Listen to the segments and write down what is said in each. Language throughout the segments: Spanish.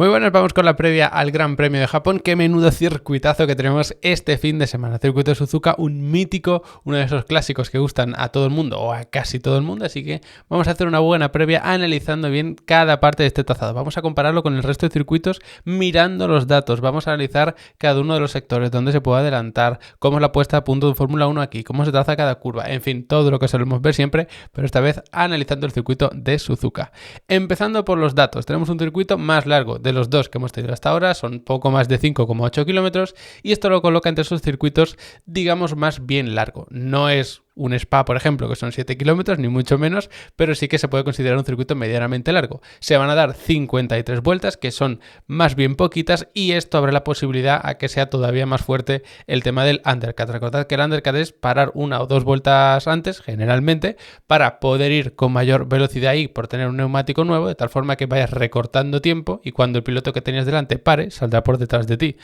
Muy buenas, vamos con la previa al Gran Premio de Japón. Qué menudo circuitazo que tenemos este fin de semana. Circuito de Suzuka, un mítico, uno de esos clásicos que gustan a todo el mundo o a casi todo el mundo. Así que vamos a hacer una buena previa analizando bien cada parte de este trazado. Vamos a compararlo con el resto de circuitos mirando los datos. Vamos a analizar cada uno de los sectores, dónde se puede adelantar, cómo es la puesta a punto de Fórmula 1 aquí, cómo se traza cada curva. En fin, todo lo que solemos ver siempre, pero esta vez analizando el circuito de Suzuka. Empezando por los datos, tenemos un circuito más largo de los dos que hemos tenido hasta ahora, son poco más de 5,8 kilómetros y esto lo coloca entre esos circuitos, digamos, más bien largo. No es un Spa, por ejemplo, que son 7 kilómetros, ni mucho menos, pero sí que se puede considerar un circuito medianamente largo. Se van a dar 53 vueltas, que son más bien poquitas, y esto abre la posibilidad a que sea todavía más fuerte el tema del undercut. Recordad que el undercut es parar una o dos vueltas antes, generalmente, para poder ir con mayor velocidad y por tener un neumático nuevo, de tal forma que vayas recortando tiempo y cuando el piloto que tenías delante pare, saldrá por detrás de ti.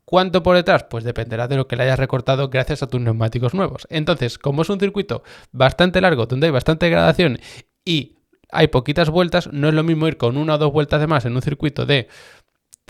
¿Cuánto por detrás? Pues dependerá de lo que le hayas recortado gracias a tus neumáticos nuevos. Entonces, como es un circuito bastante largo, donde hay bastante gradación y hay poquitas vueltas, no es lo mismo ir con una o dos vueltas de más en un circuito de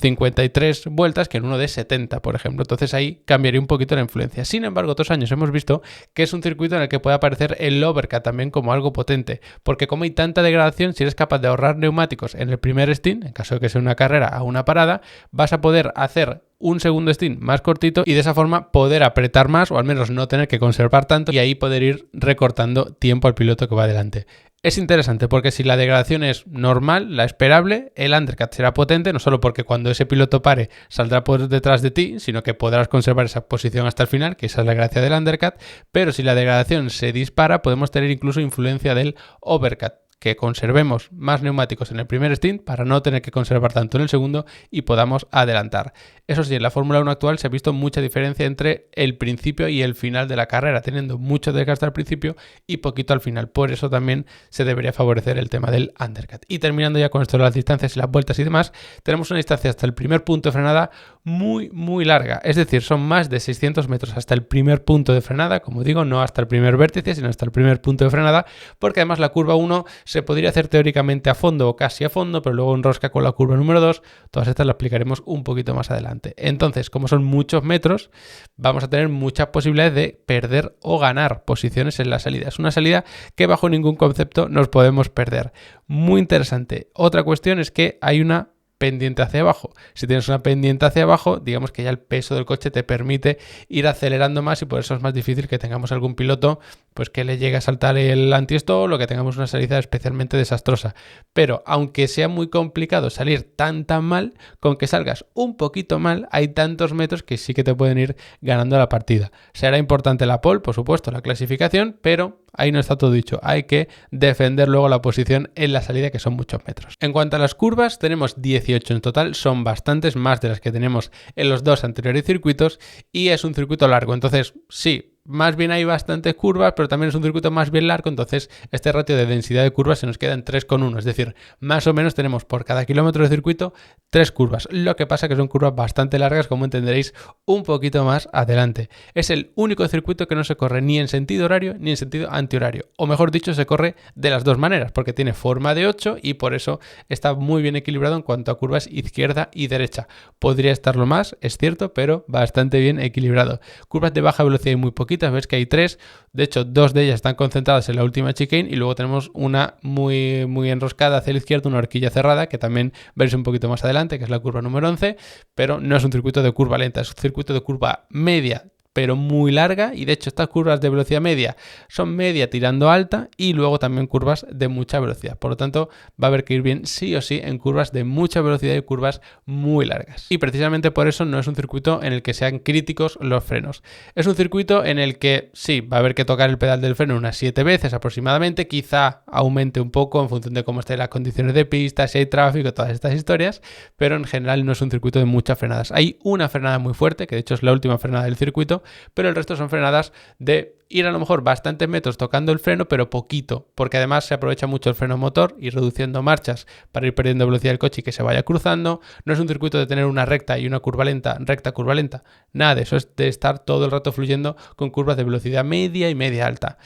53 vueltas que en uno de 70, por ejemplo. Entonces ahí cambiaría un poquito la influencia. Sin embargo, otros años hemos visto que es un circuito en el que puede aparecer el overcut también como algo potente, porque como hay tanta degradación, si eres capaz de ahorrar neumáticos en el primer stint, en caso de que sea una carrera a una parada, vas a poder hacer un segundo stint más cortito y de esa forma poder apretar más o al menos no tener que conservar tanto y ahí poder ir recortando tiempo al piloto que va adelante. Es interesante porque si la degradación es normal, la esperable, el undercut será potente, no solo porque cuando ese piloto pare saldrá por detrás de ti, sino que podrás conservar esa posición hasta el final, que esa es la gracia del undercut, pero si la degradación se dispara, podemos tener incluso influencia del overcut, que conservemos más neumáticos en el primer stint para no tener que conservar tanto en el segundo y podamos adelantar. Eso sí, en la Fórmula 1 actual se ha visto mucha diferencia entre el principio y el final de la carrera, teniendo mucho desgaste al principio y poquito al final. Por eso también se debería favorecer el tema del undercut. Y terminando ya con esto de las distancias y las vueltas y demás, tenemos una distancia hasta el primer punto de frenada muy larga. Es decir, son más de 600 metros hasta el primer punto de frenada, como digo, no hasta el primer vértice, sino hasta el primer punto de frenada, porque además la curva 1 se podría hacer teóricamente a fondo o casi a fondo, pero luego enrosca con la curva número 2. Todas estas las explicaremos un poquito más adelante. Entonces, como son muchos metros, vamos a tener muchas posibilidades de perder o ganar posiciones en la salida. Es una salida que bajo ningún concepto nos podemos perder. Muy interesante. Otra cuestión es que hay una pendiente hacia abajo. Si tienes una pendiente hacia abajo, digamos que ya el peso del coche te permite ir acelerando más y por eso es más difícil que tengamos algún piloto pues que le llegue a saltar el anti-stall o que tengamos una salida especialmente desastrosa. Pero aunque sea muy complicado salir tan mal, con que salgas un poquito mal, hay tantos metros que sí que te pueden ir ganando la partida. Será importante la pole, por supuesto, la clasificación, pero ahí no está todo dicho. Hay que defender luego la posición en la salida, que son muchos metros. En cuanto a las curvas, tenemos 18 en total, son bastantes más de las que tenemos en los dos anteriores circuitos y es un circuito largo. Entonces, sí, más bien hay bastantes curvas, pero también es un circuito más bien largo, entonces este ratio de densidad de curvas se nos queda en 3,1, es decir, más o menos tenemos por cada kilómetro de circuito 3 curvas, lo que pasa que son curvas bastante largas, como entenderéis un poquito más adelante. Es el único circuito que no se corre ni en sentido horario ni en sentido antihorario, o mejor dicho, se corre de las dos maneras, porque tiene forma de 8 y por eso está muy bien equilibrado en cuanto a curvas izquierda y derecha. Podría estarlo más, es cierto, pero bastante bien equilibrado. Curvas de baja velocidad y muy poquitas, ves que hay 3, de hecho 2 de ellas están concentradas en la última chicane y luego tenemos una muy enroscada hacia la izquierda, una horquilla cerrada que también veréis un poquito más adelante, que es la curva número 11, pero no es un circuito de curva lenta, es un circuito de curva media pero muy larga, y de hecho estas curvas de velocidad media son media tirando alta y luego también curvas de mucha velocidad. Por lo tanto, va a haber que ir bien sí o sí en curvas de mucha velocidad y curvas muy largas. Y precisamente por eso no es un circuito en el que sean críticos los frenos. Es un circuito en el que sí, va a haber que tocar el pedal del freno unas 7 veces aproximadamente, quizá aumente un poco en función de cómo estén las condiciones de pista, si hay tráfico, todas estas historias, pero en general no es un circuito de muchas frenadas. Hay una frenada muy fuerte, que de hecho es la última frenada del circuito, pero el resto son frenadas de ir a lo mejor bastantes metros tocando el freno, pero poquito, porque además se aprovecha mucho el freno motor, ir reduciendo marchas para ir perdiendo velocidad del coche y que se vaya cruzando. No es un circuito de tener una recta y una curva lenta, curva lenta, nada de eso, es de estar todo el rato fluyendo con curvas de velocidad media y media alta.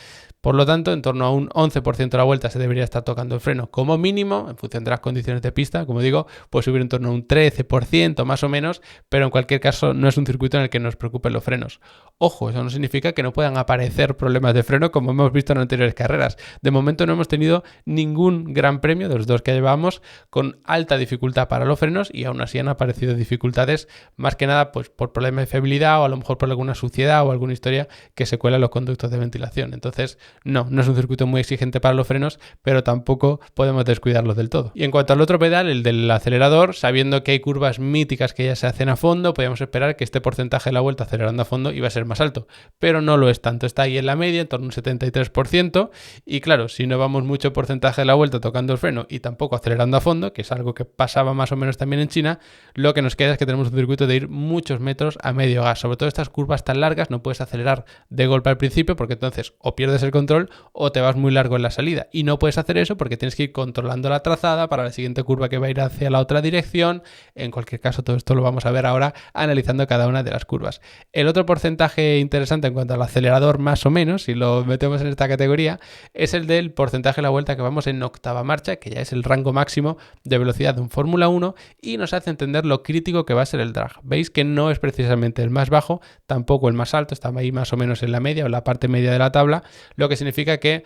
Por lo tanto, en torno a un 11% de la vuelta se debería estar tocando el freno como mínimo, en función de las condiciones de pista. Como digo, puede subir en torno a un 13% más o menos, pero en cualquier caso no es un circuito en el que nos preocupen los frenos. Ojo, eso no significa que no puedan aparecer problemas de freno como hemos visto en anteriores carreras. De momento no hemos tenido ningún gran premio de los dos que llevamos con alta dificultad para los frenos, y aún así han aparecido dificultades más que nada pues por problemas de fiabilidad o a lo mejor por alguna suciedad o alguna historia que se cuela en los conductos de ventilación. Entonces no es un circuito muy exigente para los frenos, pero tampoco podemos descuidarlos del todo. Y en cuanto al otro pedal, el del acelerador, sabiendo que hay curvas míticas que ya se hacen a fondo, podríamos esperar que este porcentaje de la vuelta acelerando a fondo iba a ser más alto, pero no lo es tanto, está ahí en la media, en torno a un 73%, y claro, si no vamos mucho porcentaje de la vuelta tocando el freno y tampoco acelerando a fondo, que es algo que pasaba más o menos también en China, lo que nos queda es que tenemos un circuito de ir muchos metros a medio gas. Sobre todo estas curvas tan largas no puedes acelerar de golpe al principio, porque entonces o pierdes el control o te vas muy largo en la salida, y no puedes hacer eso porque tienes que ir controlando la trazada para la siguiente curva que va a ir hacia la otra dirección. En cualquier caso, todo esto lo vamos a ver ahora analizando cada una de las curvas. El otro porcentaje interesante en cuanto al acelerador, más o menos, si lo metemos en esta categoría, es el del porcentaje de la vuelta que vamos en octava marcha, que ya es el rango máximo de velocidad de un Fórmula 1 y nos hace entender lo crítico que va a ser el drag. Veis que no es precisamente el más bajo, tampoco el más alto, está ahí más o menos en la media o en la parte media de la tabla, lo que significa que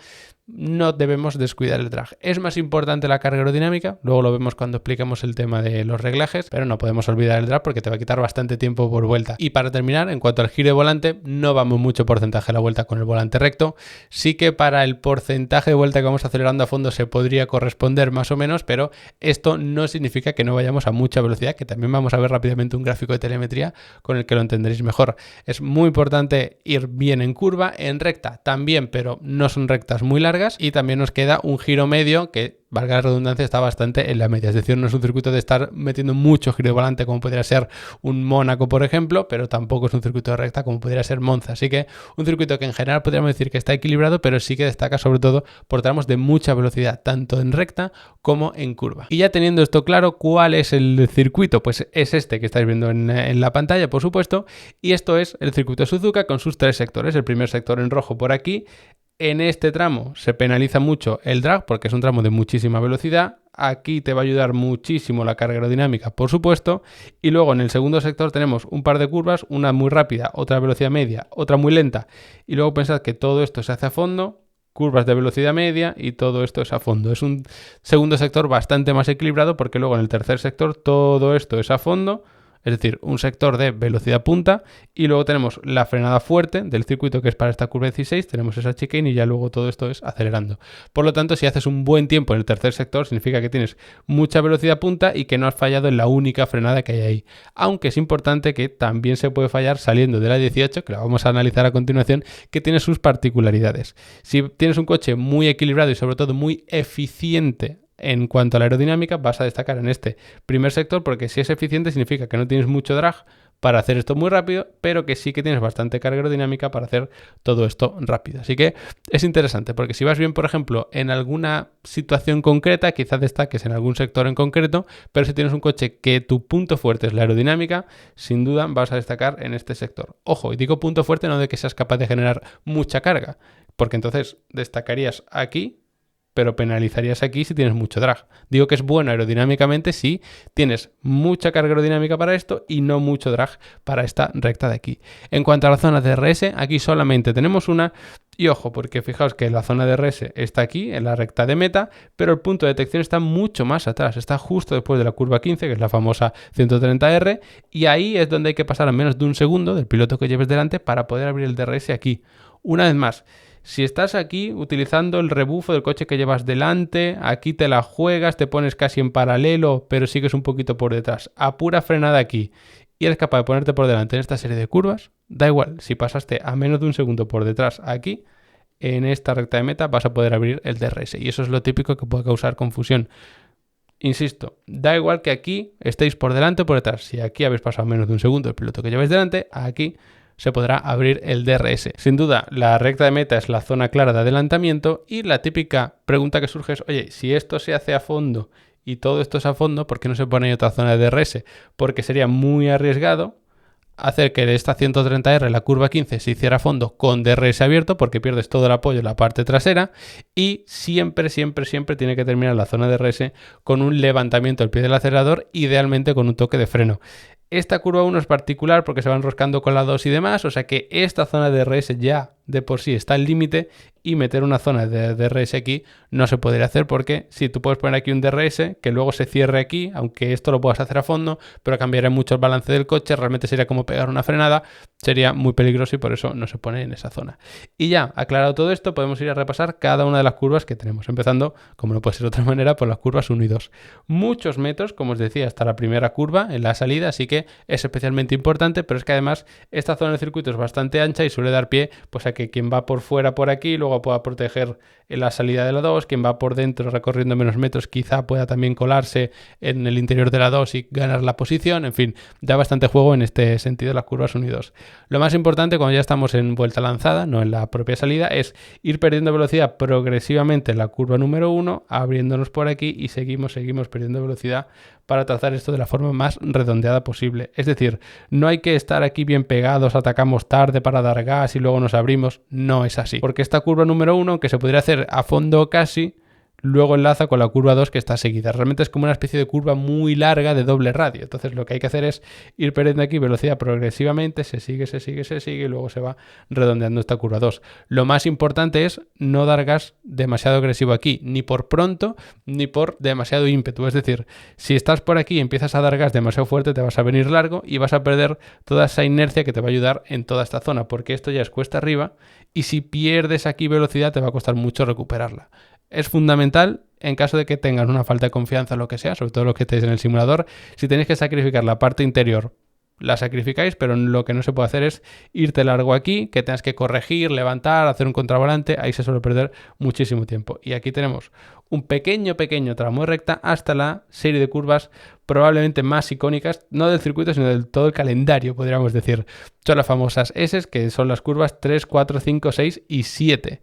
no debemos descuidar el drag. Es más importante la carga aerodinámica, luego lo vemos cuando expliquemos el tema de los reglajes, pero no podemos olvidar el drag porque te va a quitar bastante tiempo por vuelta. Y para terminar, en cuanto al giro de volante, no vamos mucho porcentaje de la vuelta con el volante recto. Sí que para el porcentaje de vuelta que vamos acelerando a fondo se podría corresponder más o menos, pero esto no significa que no vayamos a mucha velocidad, que también vamos a ver rápidamente un gráfico de telemetría con el que lo entenderéis mejor. Es muy importante ir bien en curva, en recta también, pero no son rectas muy largas. Y también nos queda un giro medio que, valga la redundancia, está bastante en la media. Es decir, no es un circuito de estar metiendo mucho giro de volante como podría ser un Mónaco, por ejemplo, pero tampoco es un circuito de recta como podría ser Monza. Así que un circuito que en general podríamos decir que está equilibrado, pero sí que destaca sobre todo por tramos de mucha velocidad, tanto en recta como en curva. Y ya teniendo esto claro, ¿cuál es el circuito? Pues es este que estáis viendo en la pantalla, por supuesto, y esto es el circuito de Suzuka con sus tres sectores. El primer sector en rojo por aquí. En este tramo se penaliza mucho el drag porque es un tramo de muchísima velocidad. Aquí te va a ayudar muchísimo la carga aerodinámica, por supuesto. Y luego en el segundo sector tenemos un par de curvas, una muy rápida, otra a velocidad media, otra muy lenta. Y luego pensad que todo esto se hace a fondo, curvas de velocidad media y todo esto es a fondo. Es un segundo sector bastante más equilibrado porque luego en el tercer sector todo esto es a fondo. Es decir, un sector de velocidad punta, y luego tenemos la frenada fuerte del circuito, que es para esta curva 16, tenemos esa chicane y ya luego todo esto es acelerando. Por lo tanto, si haces un buen tiempo en el tercer sector, significa que tienes mucha velocidad punta y que no has fallado en la única frenada que hay ahí. Aunque es importante que también se puede fallar saliendo de la 18, que la vamos a analizar a continuación, que tiene sus particularidades. Si tienes un coche muy equilibrado y sobre todo muy eficiente en cuanto a la aerodinámica, vas a destacar en este primer sector, porque si es eficiente significa que no tienes mucho drag para hacer esto muy rápido, pero que sí que tienes bastante carga aerodinámica para hacer todo esto rápido. Así que es interesante, porque si vas bien, por ejemplo, en alguna situación concreta, quizás destaques en algún sector en concreto, pero si tienes un coche que tu punto fuerte es la aerodinámica, sin duda vas a destacar en este sector. Ojo, y digo punto fuerte no de que seas capaz de generar mucha carga, porque entonces destacarías aquí, pero penalizarías aquí si tienes mucho drag. Digo que es bueno aerodinámicamente si tienes mucha carga aerodinámica para esto y no mucho drag para esta recta de aquí. En cuanto a la zona de DRS, aquí solamente tenemos una, y ojo, porque fijaos que la zona de DRS está aquí, en la recta de meta, pero el punto de detección está mucho más atrás, está justo después de la curva 15, que es la famosa 130R, y ahí es donde hay que pasar a menos de un segundo del piloto que lleves delante para poder abrir el DRS aquí. Una vez más, si estás aquí utilizando el rebufo del coche que llevas delante, aquí te la juegas, te pones casi en paralelo, pero sigues un poquito por detrás, a pura frenada aquí, y eres capaz de ponerte por delante en esta serie de curvas, da igual, si pasaste a menos de un segundo por detrás aquí, en esta recta de meta vas a poder abrir el DRS, y eso es lo típico que puede causar confusión. Insisto, da igual que aquí estéis por delante o por detrás, si aquí habéis pasado menos de un segundo el piloto que lleváis delante, aquí se podrá abrir el DRS. Sin duda, la recta de meta es la zona clara de adelantamiento, y la típica pregunta que surge es, oye, si esto se hace a fondo y todo esto es a fondo, ¿por qué no se pone ahí otra zona de DRS? Porque sería muy arriesgado hacer que esta 130R, la curva 15, se hiciera a fondo con DRS abierto porque pierdes todo el apoyo en la parte trasera, y siempre tiene que terminar la zona de DRS con un levantamiento del pie del acelerador, idealmente con un toque de freno. Esta curva 1 es particular porque se va enroscando con la 2 y demás, o sea que esta zona de DRS ya de por sí está al límite, y meter una zona de DRS aquí no se podría hacer porque si tú puedes poner aquí un DRS que luego se cierre aquí, aunque esto lo puedas hacer a fondo, pero cambiaría mucho el balance del coche, realmente sería como pegar una frenada, sería muy peligroso y por eso no se pone en esa zona. Y ya, aclarado todo esto, podemos ir a repasar cada una de las curvas que tenemos, empezando, como no puede ser de otra manera, por las curvas 1 y 2. Muchos metros, como os decía, hasta la primera curva en la salida, así que es especialmente importante, pero es que además esta zona del circuito es bastante ancha y suele dar pie pues a que quien va por fuera por aquí luego pueda proteger en la salida de la 2, quien va por dentro recorriendo menos metros quizá pueda también colarse en el interior de la 2 y ganar la posición, en fin, da bastante juego en este sentido las curvas 1 y 2. Lo más importante cuando ya estamos en vuelta lanzada, no en la propia salida, es ir perdiendo velocidad progresivamente en la curva número 1, abriéndonos por aquí y seguimos perdiendo velocidad para trazar esto de la forma más redondeada posible. Es decir, no hay que estar aquí bien pegados, atacamos tarde para dar gas y luego nos abrimos. No es así. Porque esta curva número 1, que se podría hacer a fondo casi, luego enlaza con la curva 2 que está seguida. Realmente es como una especie de curva muy larga de doble radio. Entonces lo que hay que hacer es ir perdiendo aquí velocidad progresivamente, se sigue y luego se va redondeando esta curva 2. Lo más importante es no dar gas demasiado agresivo aquí, ni por pronto ni por demasiado ímpetu. Es decir, si estás por aquí y empiezas a dar gas demasiado fuerte, te vas a venir largo y vas a perder toda esa inercia que te va a ayudar en toda esta zona, porque esto ya es cuesta arriba y si pierdes aquí velocidad te va a costar mucho recuperarla. Es fundamental en caso de que tengas una falta de confianza o lo que sea, sobre todo los que estéis en el simulador, si tenéis que sacrificar la parte interior, la sacrificáis, pero lo que no se puede hacer es irte largo aquí, que tengas que corregir, levantar, hacer un contravolante, ahí se suele perder muchísimo tiempo. Y aquí tenemos un pequeño tramo de recta hasta la serie de curvas probablemente más icónicas, no del circuito, sino del todo el calendario, podríamos decir. Son las famosas S, que son las curvas 3, 4, 5, 6 y 7.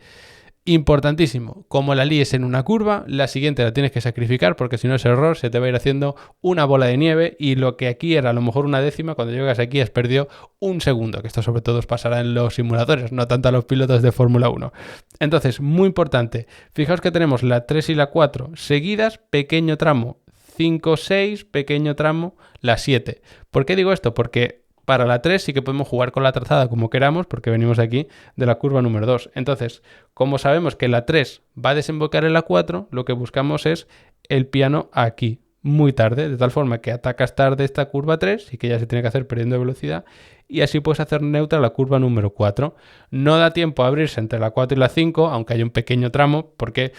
Importantísimo, como la líes en una curva, la siguiente la tienes que sacrificar porque si no ese error se te va a ir haciendo una bola de nieve y lo que aquí era a lo mejor una décima, cuando llegas aquí has perdido un segundo, que esto sobre todo os pasará en los simuladores, no tanto a los pilotos de Fórmula 1. Entonces, muy importante, fijaos que tenemos la 3 y la 4 seguidas, pequeño tramo, 5, 6, pequeño tramo, la 7. ¿Por qué digo esto? Porque para la 3 sí que podemos jugar con la trazada como queramos porque venimos aquí de la curva número 2. Entonces, como sabemos que la 3 va a desembocar en la 4, lo que buscamos es el piano aquí, muy tarde, de tal forma que atacas tarde esta curva 3 y que ya se tiene que hacer perdiendo velocidad y así puedes hacer neutra la curva número 4. No da tiempo a abrirse entre la 4 y la 5, aunque hay un pequeño tramo porque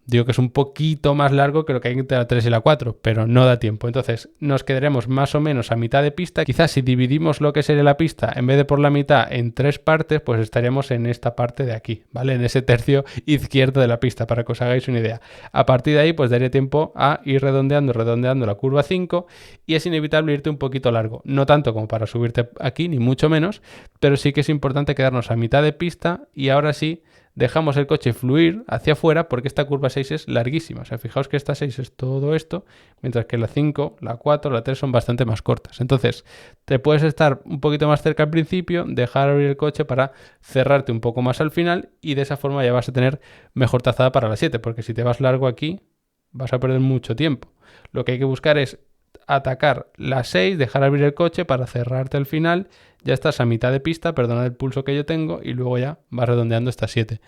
digo que es un poquito más largo que lo que hay entre la 3 y la 4, pero no da tiempo. Entonces nos quedaremos más o menos a mitad de pista. Quizás si dividimos lo que sería la pista, en vez de por la mitad en 3 partes, pues estaríamos en esta parte de aquí, ¿vale? En ese tercio izquierdo de la pista, para que os hagáis una idea. A partir de ahí, pues daría tiempo a ir redondeando la curva 5 y es inevitable irte un poquito largo. No tanto como para subirte aquí, ni mucho menos, pero sí que es importante quedarnos a mitad de pista y ahora sí dejamos el coche fluir hacia afuera porque esta curva 6 es larguísima. O sea, fijaos que esta 6 es todo esto, mientras que la 5, la 4, la 3 son bastante más cortas. Entonces, te puedes estar un poquito más cerca al principio, dejar abrir el coche para cerrarte un poco más al final y de esa forma ya vas a tener mejor trazada para la 7, porque si te vas largo aquí, vas a perder mucho tiempo. Lo que hay que buscar es atacar la 6, dejar abrir el coche para cerrarte al final, ya estás a mitad de pista, perdonad el pulso que yo tengo y luego ya vas redondeando esta 7.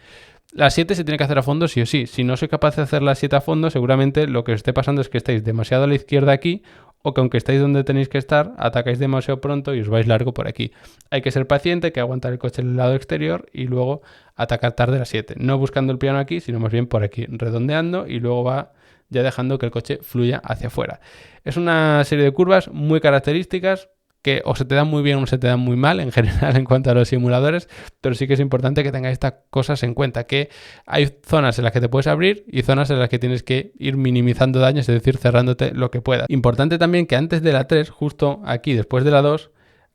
La 7 se tiene que hacer a fondo sí o sí. Si no soy capaz de hacer la 7 a fondo, seguramente lo que os esté pasando es que estáis demasiado a la izquierda aquí o que aunque estáis donde tenéis que estar, atacáis demasiado pronto y os vais largo por aquí. Hay que ser paciente, hay que aguantar el coche en el lado exterior y luego atacar tarde la 7. No buscando el piano aquí, sino más bien por aquí, redondeando y luego va ya dejando que el coche fluya hacia afuera. Es una serie de curvas muy características que o se te dan muy bien o se te dan muy mal en general en cuanto a los simuladores, pero sí que es importante que tengáis estas cosas en cuenta, que hay zonas en las que te puedes abrir y zonas en las que tienes que ir minimizando daños, es decir, cerrándote lo que puedas. Importante también que antes de la 3, justo aquí después de la 2,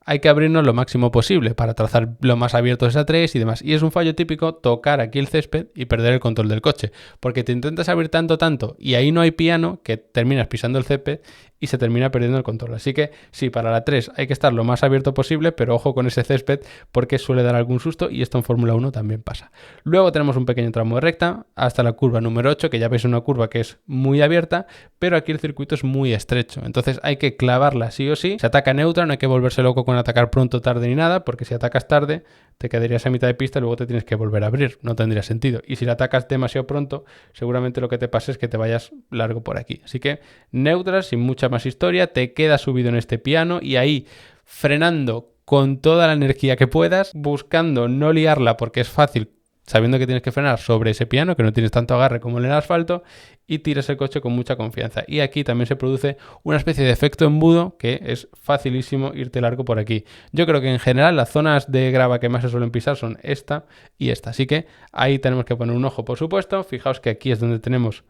hay que abrirnos lo máximo posible para trazar lo más abierto esa 3 y demás. Y es un fallo típico tocar aquí el césped y perder el control del coche, porque te intentas abrir tanto y ahí no hay piano que terminas pisando el césped y se termina perdiendo el control. Así que sí, para la 3 hay que estar lo más abierto posible, pero ojo con ese césped porque suele dar algún susto y esto en Fórmula 1 también pasa. Luego tenemos un pequeño tramo de recta hasta la curva número 8, que ya veis una curva que es muy abierta, pero aquí el circuito es muy estrecho, entonces hay que clavarla sí o sí. Se ataca neutra, no hay que volverse loco con atacar pronto, tarde ni nada, porque si atacas tarde te quedarías a mitad de pista y luego te tienes que volver a abrir, no tendría sentido. Y si la atacas demasiado pronto, seguramente lo que te pase es que te vayas largo por aquí. Así que neutra, sin mucha más historia, te quedas subido en este piano y ahí frenando con toda la energía que puedas, buscando no liarla porque es fácil, sabiendo que tienes que frenar sobre ese piano, que no tienes tanto agarre como en el asfalto, y tiras el coche con mucha confianza. Y aquí también se produce una especie de efecto embudo que es facilísimo irte largo por aquí. Yo creo que en general las zonas de grava que más se suelen pisar son esta y esta. Así que ahí tenemos que poner un ojo, por supuesto. Fijaos que aquí es donde tenemos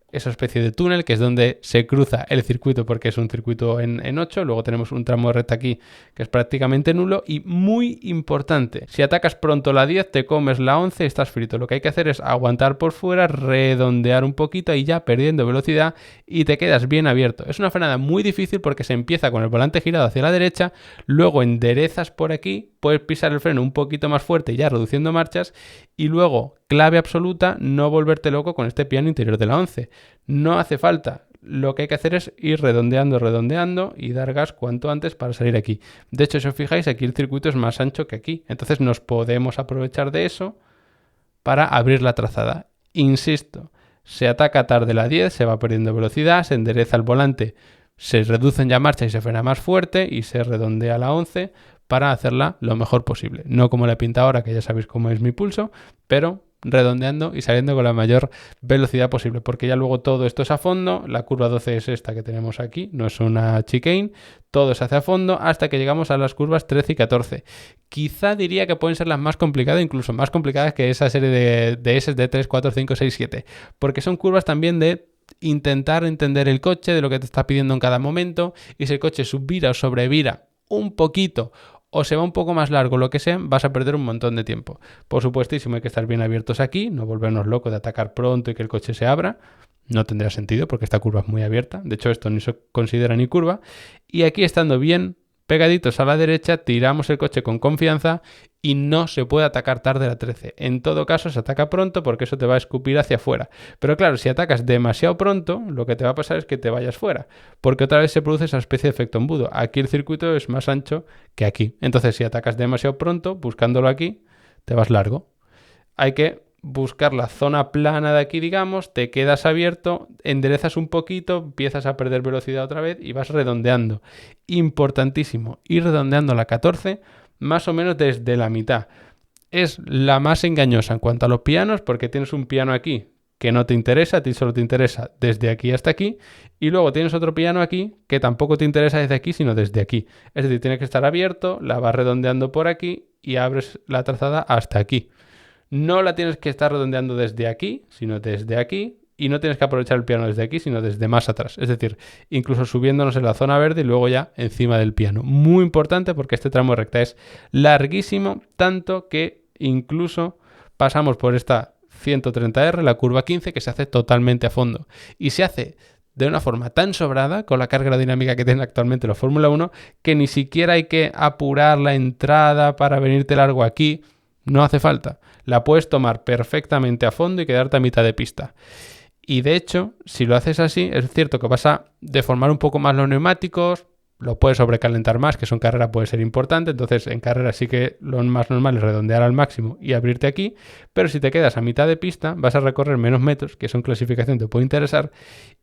esa especie de túnel, que es donde se cruza el circuito porque es un circuito en 8. Luego tenemos un tramo de recta aquí que es prácticamente nulo y muy importante. Si atacas pronto la 10, te comes la 11, estás frito. Lo que hay que hacer es aguantar por fuera, redondear un poquito y ya perdiendo velocidad y te quedas bien abierto. Es una frenada muy difícil porque se empieza con el volante girado hacia la derecha, luego enderezas por aquí, puedes pisar el freno un poquito más fuerte ya reduciendo marchas y luego, clave absoluta, no volverte loco con este piano interior de la 11. No hace falta. Lo que hay que hacer es ir redondeando y dar gas cuanto antes para salir aquí. De hecho, si os fijáis, aquí el circuito es más ancho que aquí. Entonces nos podemos aprovechar de eso para abrir la trazada. Insisto, se ataca tarde la 10, se va perdiendo velocidad, se endereza el volante, se reducen ya marcha y se frena más fuerte y se redondea la 11 para hacerla lo mejor posible. No como la pinta ahora, que ya sabéis cómo es mi pulso, pero redondeando y saliendo con la mayor velocidad posible, porque ya luego todo esto es a fondo. La curva 12 es esta que tenemos aquí, no es una chicane, todo se hace a fondo hasta que llegamos a las curvas 13 y 14. Quizá diría que pueden ser las más complicadas, incluso más complicadas que esa serie de S de 3, 4, 5, 6, 7, porque son curvas también de intentar entender el coche, de lo que te está pidiendo en cada momento, y si el coche subvira o sobrevira un poquito o se va un poco más largo, lo que sea, vas a perder un montón de tiempo. Por supuestísimo, hay que estar bien abiertos aquí, no volvernos locos de atacar pronto y que el coche se abra. No tendría sentido porque esta curva es muy abierta. De hecho, esto ni se considera ni curva. Y aquí, estando bien pegaditos a la derecha, tiramos el coche con confianza y no se puede atacar tarde la 13. En todo caso, se ataca pronto porque eso te va a escupir hacia afuera. Pero claro, si atacas demasiado pronto, lo que te va a pasar es que te vayas fuera, porque otra vez se produce esa especie de efecto embudo. Aquí el circuito es más ancho que aquí. Entonces, si atacas demasiado pronto, buscándolo aquí, te vas largo. Hay que buscar la zona plana de aquí, digamos, te quedas abierto, enderezas un poquito, empiezas a perder velocidad otra vez y vas redondeando. Importantísimo, ir redondeando la 14 más o menos desde la mitad. Es la más engañosa en cuanto a los pianos porque tienes un piano aquí que no te interesa, a ti solo te interesa desde aquí hasta aquí, y luego tienes otro piano aquí que tampoco te interesa desde aquí, sino desde aquí. Es decir, tienes que estar abierto, la vas redondeando por aquí y abres la trazada hasta aquí. No la tienes que estar redondeando desde aquí, sino desde aquí, y no tienes que aprovechar el piano desde aquí, sino desde más atrás. Es decir, incluso subiéndonos en la zona verde y luego ya encima del piano. Muy importante porque este tramo de recta es larguísimo, tanto que incluso pasamos por esta 130R, la curva 15, que se hace totalmente a fondo. Y se hace de una forma tan sobrada, con la carga aerodinámica que tienen actualmente los Fórmula 1, que ni siquiera hay que apurar la entrada para venirte largo aquí. No hace falta. La puedes tomar perfectamente a fondo y quedarte a mitad de pista. Y de hecho, si lo haces así, es cierto que vas a deformar un poco más los neumáticos, lo puedes sobrecalentar más, que eso en carrera puede ser importante. Entonces en carrera sí que lo más normal es redondear al máximo y abrirte aquí, pero si te quedas a mitad de pista vas a recorrer menos metros, que eso en clasificación te puede interesar,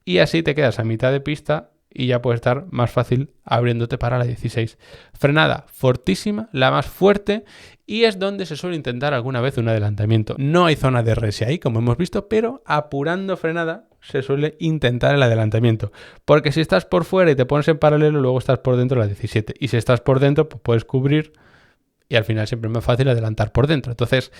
y así te quedas a mitad de pista y ya puede estar más fácil abriéndote para la 16. Frenada fortísima, la más fuerte, y es donde se suele intentar alguna vez un adelantamiento. No hay zona de RS ahí, como hemos visto, pero apurando frenada se suele intentar el adelantamiento. Porque si estás por fuera y te pones en paralelo, luego estás por dentro de la 17. Y si estás por dentro, pues puedes cubrir y al final siempre es más fácil adelantar por dentro. Entonces,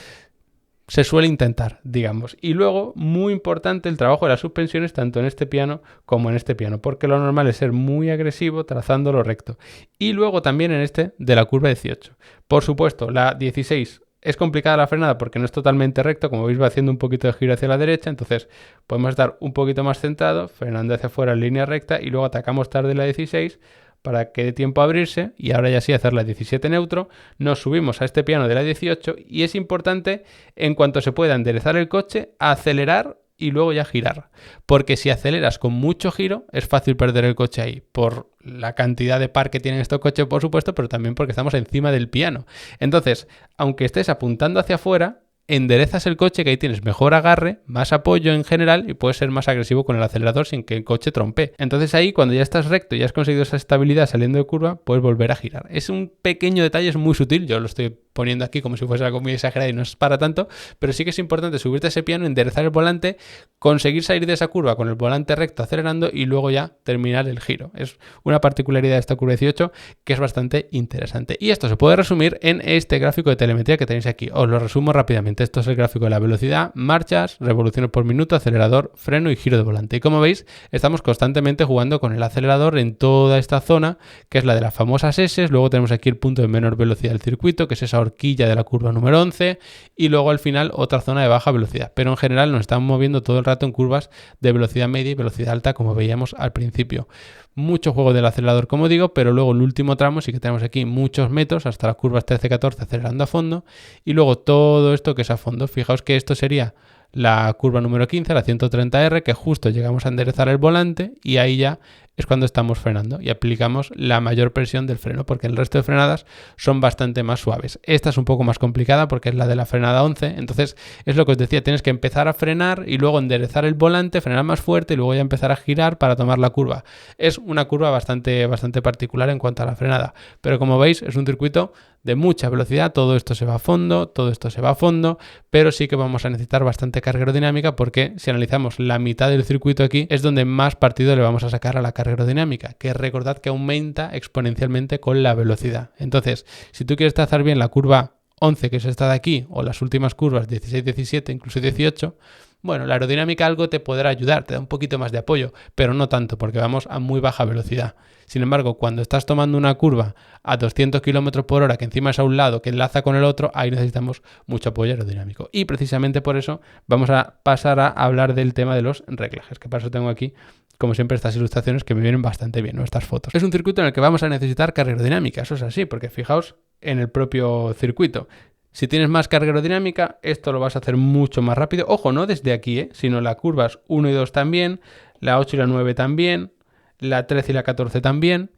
se suele intentar, digamos. Y luego, muy importante, el trabajo de las suspensiones, tanto en este piano como en este piano, porque lo normal es ser muy agresivo trazándolo recto. Y luego también en este de la curva 18. Por supuesto, la 16 Es complicada la frenada porque no es totalmente recto, como veis va haciendo un poquito de giro hacia la derecha, entonces podemos estar un poquito más centrado, frenando hacia afuera en línea recta y luego atacamos tarde la 16 para que dé tiempo a abrirse y ahora ya sí hacer la 17 neutro, nos subimos a este piano de la 18 y es importante en cuanto se pueda enderezar el coche, acelerar y luego ya girar, porque si aceleras con mucho giro es fácil perder el coche ahí, por la cantidad de par que tienen estos coches por supuesto, pero también porque estamos encima del piano. Entonces, aunque estés apuntando hacia afuera, enderezas el coche, que ahí tienes mejor agarre, más apoyo en general y puedes ser más agresivo con el acelerador sin que el coche trompee. Entonces ahí cuando ya estás recto y has conseguido esa estabilidad saliendo de curva, puedes volver a girar. Es un pequeño detalle, es muy sutil, yo lo estoy poniendo aquí como si fuese algo muy exagerado y no es para tanto, pero sí que es importante subirte a ese piano, enderezar el volante, conseguir salir de esa curva con el volante recto acelerando y luego ya terminar el giro. Es una particularidad de esta curva 18 que es bastante interesante. Y esto se puede resumir en este gráfico de telemetría que tenéis aquí. Os lo resumo rápidamente. Esto es el gráfico de la velocidad, marchas, revoluciones por minuto, acelerador, freno y giro de volante. Y como veis, estamos constantemente jugando con el acelerador en toda esta zona, que es la de las famosas S. Luego tenemos aquí el punto de menor velocidad del circuito, que es esa horquilla de la curva número 11. Y luego al final otra zona de baja velocidad. Pero en general nos estamos moviendo todo el rato en curvas de velocidad media y velocidad alta, como veíamos al principio. Mucho juego del acelerador, como digo, pero luego el último tramo sí que tenemos aquí muchos metros hasta las curvas 13-14 acelerando a fondo y luego todo esto que es a fondo. Fijaos que esto sería la curva número 15, la 130R, que justo llegamos a enderezar el volante y ahí ya es cuando estamos frenando y aplicamos la mayor presión del freno, porque el resto de frenadas son bastante más suaves. Esta es un poco más complicada porque es la de la frenada 11, entonces es lo que os decía, tienes que empezar a frenar y luego enderezar el volante, frenar más fuerte y luego ya empezar a girar para tomar la curva. Es una curva bastante particular en cuanto a la frenada, pero como veis es un circuito de mucha velocidad, todo esto se va a fondo, todo esto se va a fondo, pero sí que vamos a necesitar bastante carga aerodinámica porque si analizamos la mitad del circuito aquí es donde más partido le vamos a sacar a la carga aerodinámica, que recordad que aumenta exponencialmente con la velocidad. Entonces, si tú quieres trazar bien la curva 11, que es esta de aquí, o las últimas curvas 16, 17, incluso 18, bueno, la aerodinámica algo te podrá ayudar, te da un poquito más de apoyo, pero no tanto porque vamos a muy baja velocidad. Sin embargo, cuando estás tomando una curva a 200 km por hora, que encima es a un lado, que enlaza con el otro, ahí necesitamos mucho apoyo aerodinámico. Y precisamente por eso vamos a pasar a hablar del tema de los reglajes, que para eso tengo aquí, como siempre, estas ilustraciones que me vienen bastante bien, ¿no? Estas fotos. Es un circuito en el que vamos a necesitar carga aerodinámica, eso es así, porque fijaos en el propio circuito. Si tienes más carga aerodinámica, esto lo vas a hacer mucho más rápido. Ojo, no desde aquí, sino las curvas 1 y 2 también, la 8 y la 9 también, la 13 y la 14 también.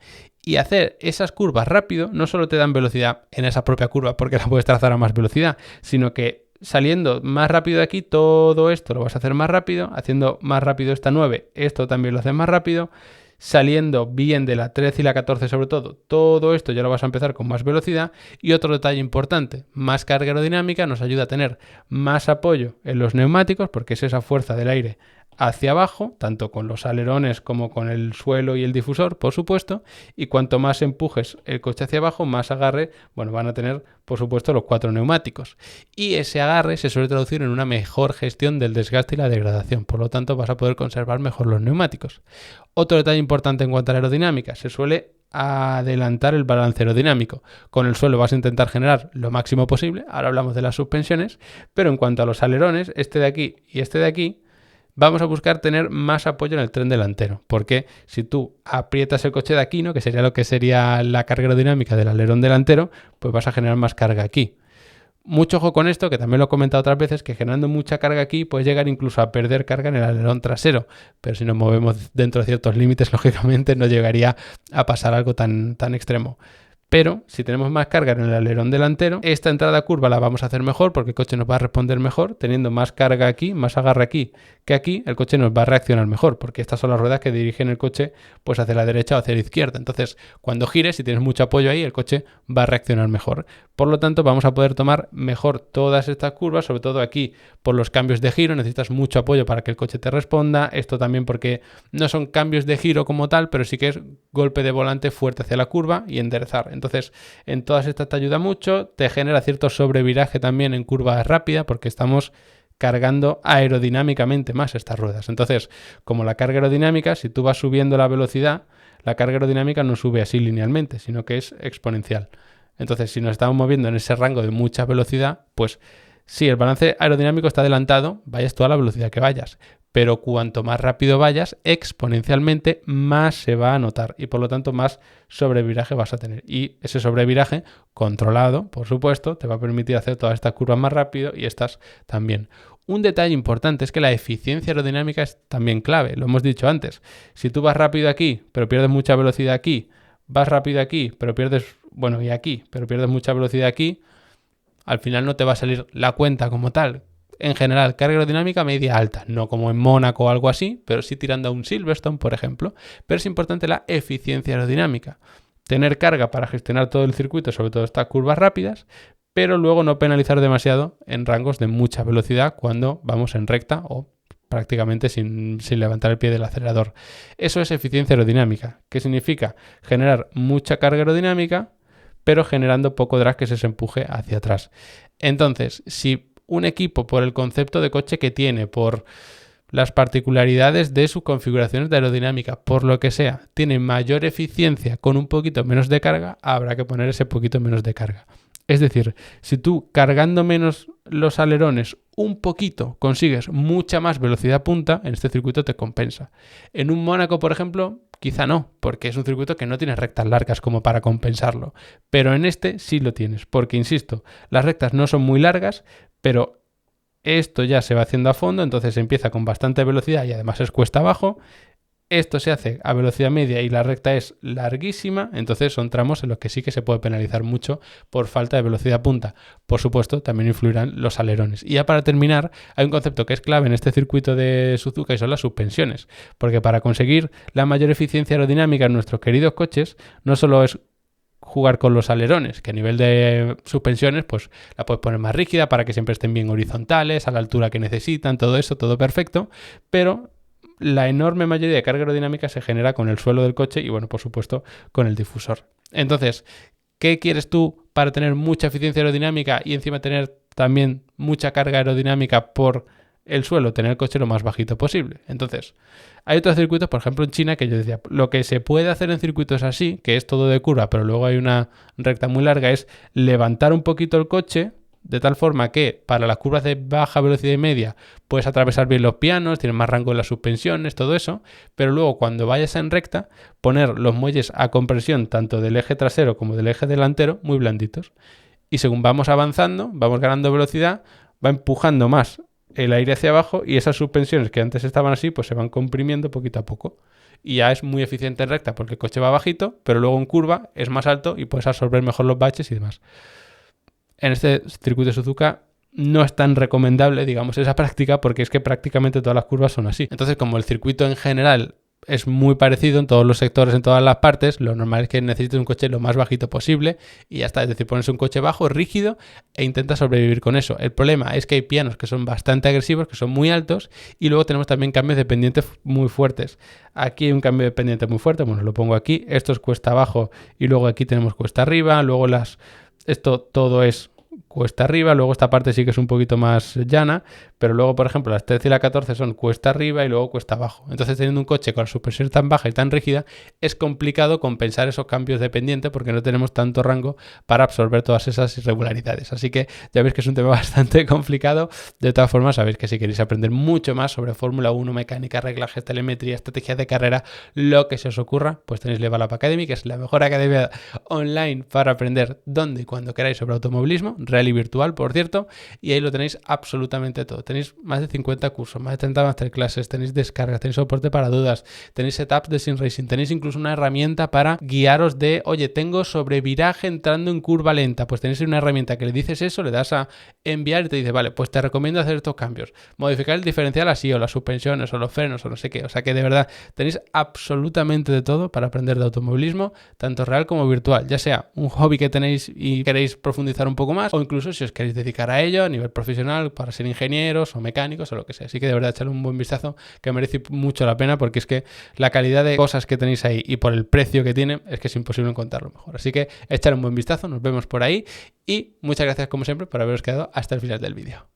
Y hacer esas curvas rápido no solo te dan velocidad en esa propia curva porque la puedes trazar a más velocidad, sino que saliendo más rápido de aquí, todo esto lo vas a hacer más rápido, haciendo más rápido esta 9, esto también lo haces más rápido. Saliendo bien de la 13 y la 14 sobre todo esto ya lo vas a empezar con más velocidad. Y otro detalle importante, más carga aerodinámica nos ayuda a tener más apoyo en los neumáticos porque es esa fuerza del aire hacia abajo, tanto con los alerones como con el suelo y el difusor, por supuesto, y cuanto más empujes el coche hacia abajo, más agarre, bueno, van a tener, por supuesto, los 4 neumáticos. Y ese agarre se suele traducir en una mejor gestión del desgaste y la degradación, por lo tanto vas a poder conservar mejor los neumáticos. Otro detalle importante en cuanto a la aerodinámica, se suele adelantar el balance aerodinámico. Con el suelo vas a intentar generar lo máximo posible, ahora hablamos de las suspensiones, pero en cuanto a los alerones, este de aquí y este de aquí, vamos a buscar tener más apoyo en el tren delantero, porque si tú aprietas el coche de aquí, ¿no? Que sería lo que sería la carga aerodinámica del alerón delantero, pues vas a generar más carga aquí. Mucho ojo con esto, que también lo he comentado otras veces, que generando mucha carga aquí puedes llegar incluso a perder carga en el alerón trasero, pero si nos movemos dentro de ciertos límites, lógicamente no llegaría a pasar algo tan extremo. Pero si tenemos más carga en el alerón delantero, esta entrada a curva la vamos a hacer mejor porque el coche nos va a responder mejor, teniendo más carga aquí, más agarre aquí que aquí, el coche nos va a reaccionar mejor porque estas son las ruedas que dirigen el coche pues hacia la derecha o hacia la izquierda. Entonces, cuando gires, si tienes mucho apoyo ahí, el coche va a reaccionar mejor. Por lo tanto, vamos a poder tomar mejor todas estas curvas, sobre todo aquí por los cambios de giro, necesitas mucho apoyo para que el coche te responda. Esto también porque no son cambios de giro como tal, pero sí que es golpe de volante fuerte hacia la curva y enderezar. Entonces, en todas estas te ayuda mucho, te genera cierto sobreviraje también en curva rápida porque estamos cargando aerodinámicamente más estas ruedas. Entonces, como la carga aerodinámica, si tú vas subiendo la velocidad, la carga aerodinámica no sube así linealmente, sino que es exponencial. Entonces, si nos estamos moviendo en ese rango de mucha velocidad, pues sí, el balance aerodinámico está adelantado, vayas tú a la velocidad que vayas, pero cuanto más rápido vayas, exponencialmente más se va a notar y por lo tanto más sobreviraje vas a tener. Y ese sobreviraje controlado, por supuesto, te va a permitir hacer todas estas curvas más rápido y estas también. Un detalle importante es que la eficiencia aerodinámica es también clave, lo hemos dicho antes. Si tú vas rápido aquí, pero pierdes mucha velocidad aquí, vas rápido aquí, pero pierdes, bueno, y aquí, pero pierdes mucha velocidad aquí, al final no te va a salir la cuenta como tal. En general, carga aerodinámica media alta, no como en Mónaco o algo así, pero sí tirando a un Silverstone, por ejemplo. Pero es importante la eficiencia aerodinámica. Tener carga para gestionar todo el circuito, sobre todo estas curvas rápidas, pero luego no penalizar demasiado en rangos de mucha velocidad cuando vamos en recta o prácticamente sin levantar el pie del acelerador. Eso es eficiencia aerodinámica, que significa generar mucha carga aerodinámica, pero generando poco drag que se empuje hacia atrás. Entonces, si un equipo, por el concepto de coche que tiene, por las particularidades de sus configuraciones de aerodinámica, por lo que sea, tiene mayor eficiencia con un poquito menos de carga, habrá que poner ese poquito menos de carga. Es decir, si tú cargando menos los alerones un poquito consigues mucha más velocidad punta, en este circuito te compensa. En un Mónaco, por ejemplo, quizá no, porque es un circuito que no tiene rectas largas como para compensarlo. Pero en este sí lo tienes, porque insisto, las rectas no son muy largas, pero esto ya se va haciendo a fondo, entonces empieza con bastante velocidad y además es cuesta abajo. Esto se hace a velocidad media y la recta es larguísima, entonces son tramos en los que sí que se puede penalizar mucho por falta de velocidad punta. Por supuesto, también influirán los alerones. Y ya para terminar, hay un concepto que es clave en este circuito de Suzuka y son las suspensiones, porque para conseguir la mayor eficiencia aerodinámica en nuestros queridos coches, no solo es jugar con los alerones, que a nivel de suspensiones pues la puedes poner más rígida para que siempre estén bien horizontales, a la altura que necesitan, todo eso, todo perfecto, pero la enorme mayoría de carga aerodinámica se genera con el suelo del coche y, bueno, por supuesto, con el difusor. Entonces, ¿qué quieres tú para tener mucha eficiencia aerodinámica y encima tener también mucha carga aerodinámica por el suelo? Tener el coche lo más bajito posible. Entonces, hay otros circuitos, por ejemplo en China, que yo decía, lo que se puede hacer en circuitos así, que es todo de curva, pero luego hay una recta muy larga, es levantar un poquito el coche, de tal forma que para las curvas de baja velocidad y media puedes atravesar bien los pianos, tienes más rango en las suspensiones, todo eso, pero luego cuando vayas en recta, poner los muelles a compresión tanto del eje trasero como del eje delantero muy blanditos. Y según vamos avanzando, vamos ganando velocidad, va empujando más el aire hacia abajo y esas suspensiones que antes estaban así, pues se van comprimiendo poquito a poco. Y ya es muy eficiente en recta porque el coche va bajito, pero luego en curva es más alto y puedes absorber mejor los baches y demás. En este circuito de Suzuka no es tan recomendable, digamos, esa práctica porque es que prácticamente todas las curvas son así. Entonces, como el circuito en general es muy parecido en todos los sectores, en todas las partes, lo normal es que necesites un coche lo más bajito posible y ya está. Es decir, pones un coche bajo, rígido e intenta sobrevivir con eso. El problema es que hay pianos que son bastante agresivos, que son muy altos y luego tenemos también cambios de pendientes muy fuertes. Aquí hay un cambio de pendiente muy fuerte, bueno, lo pongo aquí. Esto es cuesta abajo y luego aquí tenemos cuesta arriba, luego esto todo es cuesta arriba, luego esta parte sí que es un poquito más llana, pero luego, por ejemplo, las 13 y la 14 son cuesta arriba y luego cuesta abajo. Entonces, teniendo un coche con la suspensión tan baja y tan rígida, es complicado compensar esos cambios de pendiente porque no tenemos tanto rango para absorber todas esas irregularidades. Así que ya veis que es un tema bastante complicado. De todas formas, sabéis que si queréis aprender mucho más sobre Fórmula 1, mecánica, reglajes, telemetría, estrategia de carrera, lo que se os ocurra, pues tenéis Level Up Academy, que es la mejor academia online para aprender donde y cuando queráis sobre automovilismo, real y virtual, por cierto, y ahí lo tenéis absolutamente todo. Tenéis más de 50 cursos, más de 30 masterclasses, tenéis descargas, tenéis soporte para dudas, tenéis setups de sim racing, tenéis incluso una herramienta para guiaros de, oye, tengo sobreviraje entrando en curva lenta, pues tenéis una herramienta que le dices eso, le das a enviar y te dice, vale, pues te recomiendo hacer estos cambios, modificar el diferencial así, o las suspensiones, o los frenos, o no sé qué. O sea que de verdad tenéis absolutamente de todo para aprender de automovilismo, tanto real como virtual, ya sea un hobby que tenéis y queréis profundizar un poco más, o incluso si os queréis dedicar a ello a nivel profesional para ser ingenieros o mecánicos o lo que sea. Así que de verdad echarle un buen vistazo, que merece mucho la pena, porque es que la calidad de cosas que tenéis ahí y por el precio que tiene es que es imposible encontrarlo mejor. Así que echar un buen vistazo, nos vemos por ahí y muchas gracias como siempre por haberos quedado hasta el final del vídeo.